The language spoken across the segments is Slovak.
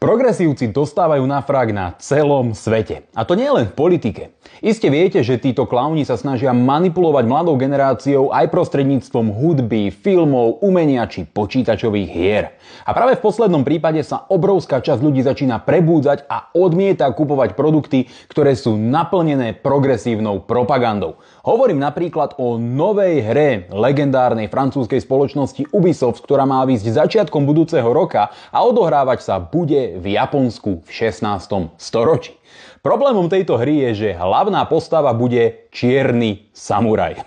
Progresívci dostávajú na frak na celom svete. A to nie len v politike. Iste viete, že títo klauni sa snažia manipulovať mladou generáciou aj prostredníctvom hudby, filmov, umenia či počítačových hier. A práve v poslednom prípade sa obrovská časť ľudí začína prebúdzať a odmieta kupovať produkty, ktoré sú naplnené progresívnou propagandou. Hovorím napríklad o novej hre legendárnej francúzskej spoločnosti Ubisoft, ktorá má výjsť začiatkom budúceho roka a odohrávať sa bude v Japonsku v 16. storočí. Problémom tejto hry je, že hlavná postava bude čierny samuraj.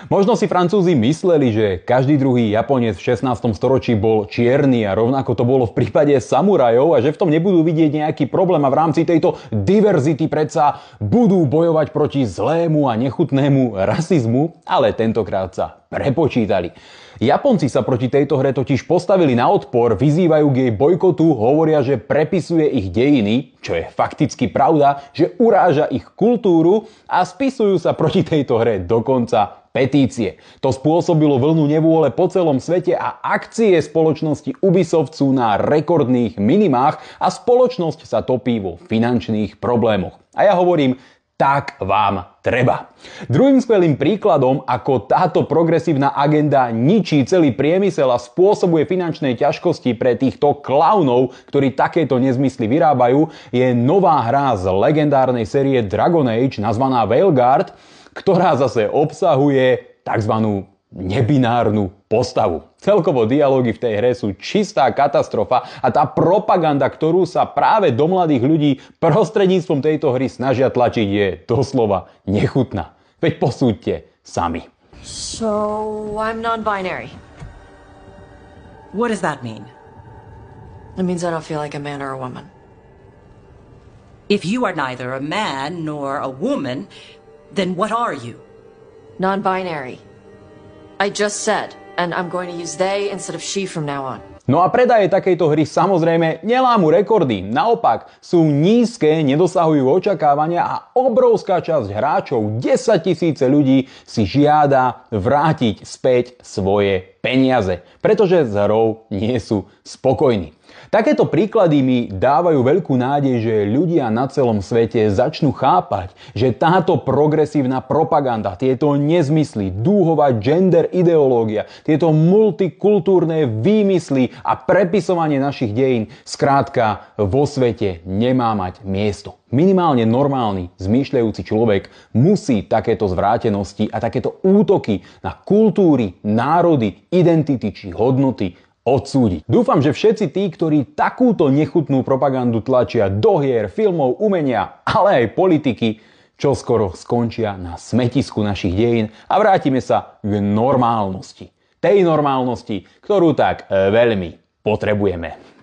Možno si Francúzi mysleli, že každý druhý Japonec v 16. storočí bol čierny a rovnako to bolo v prípade samurajov a že v tom nebudú vidieť nejaký problém a v rámci tejto diverzity predsa budú bojovať proti zlému a nechutnému rasizmu, ale tentokrát sa prepočítali. Japonci sa proti tejto hre totiž postavili na odpor, vyzývajú k jej bojkotu, hovoria, že prepisuje ich dejiny, čo je fakticky pravda, že uráža ich kultúru a spisujú sa proti tejto hre dokonca petície. To spôsobilo vlnu nevôle po celom svete a akcie spoločnosti Ubisoft sú na rekordných minimách a spoločnosť sa topí vo finančných problémoch. A ja hovorím, tak vám treba. Druhým skvelým príkladom, ako táto progresívna agenda ničí celý priemysel a spôsobuje finančné ťažkosti pre týchto klaunov, ktorí takéto nezmysly vyrábajú, je nová hra z legendárnej série Dragon Age nazvaná Veilguard, ktorá zase obsahuje tzv. Nebinárnu postavu. Celkovo dialógy v tej hre sú čistá katastrofa a tá propaganda, ktorú sa práve do mladých ľudí prostredníctvom tejto hry snažia tlačiť, je doslova nechutná. Veď posúďte sami. So, I'm non-binary. What does that mean? It means I don't feel like a man or a woman. If you are neither a man nor a woman, then what are you? Non-binary. I just said, and I'm going to use they instead of she from now on. No a predaje takejto hry samozrejme nelámu rekordy. Naopak, sú nízke, nedosahujú očakávania a obrovská časť hráčov, 10 000 ľudí, si žiada vrátiť späť svoje peniaze, pretože s hrou nie sú spokojní. Takéto príklady mi dávajú veľkú nádej, že ľudia na celom svete začnú chápať, že táto progresívna propaganda, tieto nezmysly, dúhová gender ideológia, tieto multikultúrne výmysly a prepisovanie našich dejín skrátka vo svete nemá mať miesto. Minimálne normálny, zmýšľajúci človek musí takéto zvrátenosti a takéto útoky na kultúry, národy, identity či hodnoty odsúdiť. Dúfam, že všetci tí, ktorí takúto nechutnú propagandu tlačia do hier, filmov, umenia, ale aj politiky, čoskoro skončia na smetisku našich dejín a vrátime sa k normálnosti. Tej normálnosti, ktorú tak veľmi potrebujeme.